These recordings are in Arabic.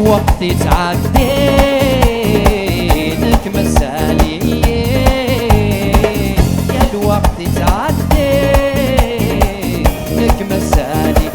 الوقت يتعدي نكمة سالي، يا الوقت يتعدي نكمة سالي.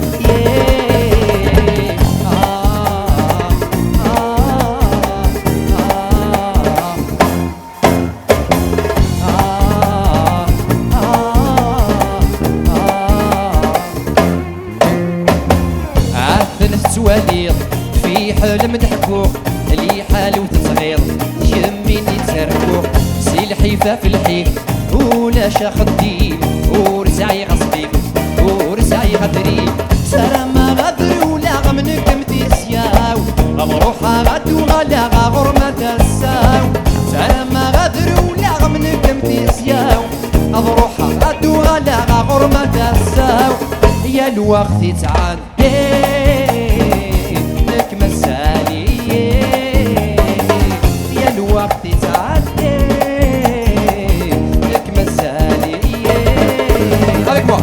التواليط في حلم تحكوه اللي حالو تصغير يميني تركوه سي الحيفا في الحيف ولا شاخ الدين ورزعي غصبي ورزعي غدري سلام ما غدر ولا غمنك متيسياو غمروحها غد وغلا غرمة تساو سلام ما غدر ولا غمنك متيسياو غمروحها غد وغلا غرمة تساو. يا الوقت يتعدي نكمة سالي، يا الوقت يتعدي نكمة سالي. عليك بقى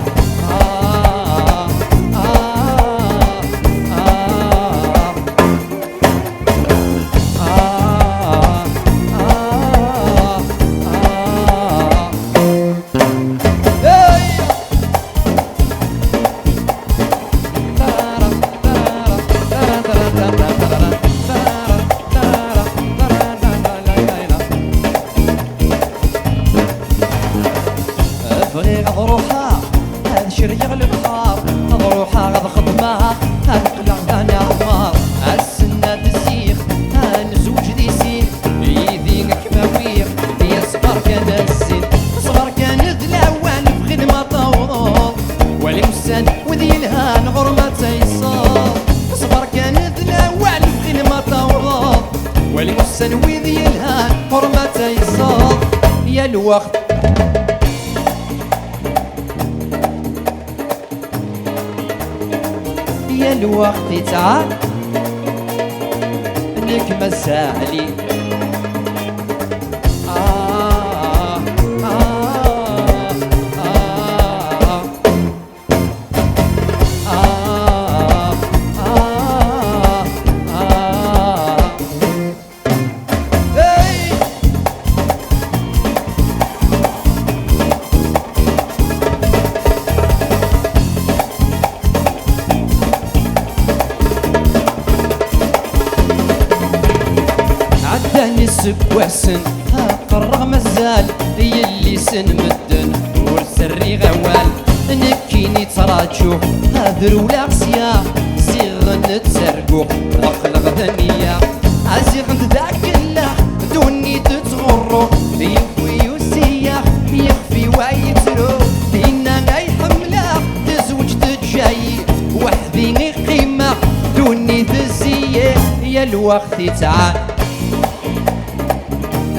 بغي غض روحها هاد شري يغلب البحار غض روحها غض خدمها هاد قلع انا عمار السنة تزيخ نزوج دي سين يدينك ماويخ يا صغار كان السن صغار كان دلاوان في خدمة طوض ولي مسان وذي الهان غرمة تيصال صغار كان دلاوان في خدمة طوض ولي مسان وذي الهان غرمة تيصال. يا الوقت يا الوقت يتعاد نكمة سالي. عداني السكواسن قرغ مزال يلي سن مدن ورسري غوال نكيني تراجو هذر ولا غسيا زيغن تسرقو رق الغدنية عزيغن ذاك الله دوني تتغرو يخوي وسياح يخفي ويترو إنا غاي حملة تزوج تجاي وحدي قيمة دوني تزيه. يا الوقت يتعاد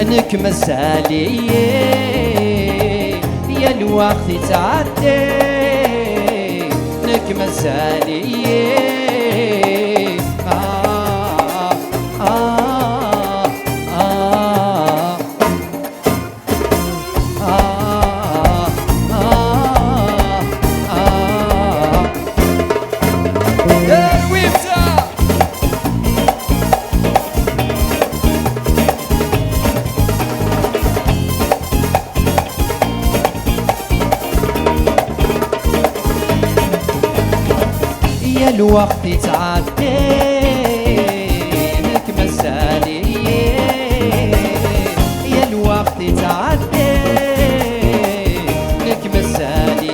نكمة سالي، يا الوقت يتعدي نكمة سالي. يا الوقت يتعدي نكمة سالي، يا الوقت يتعدي نكمة سالي.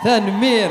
تنمير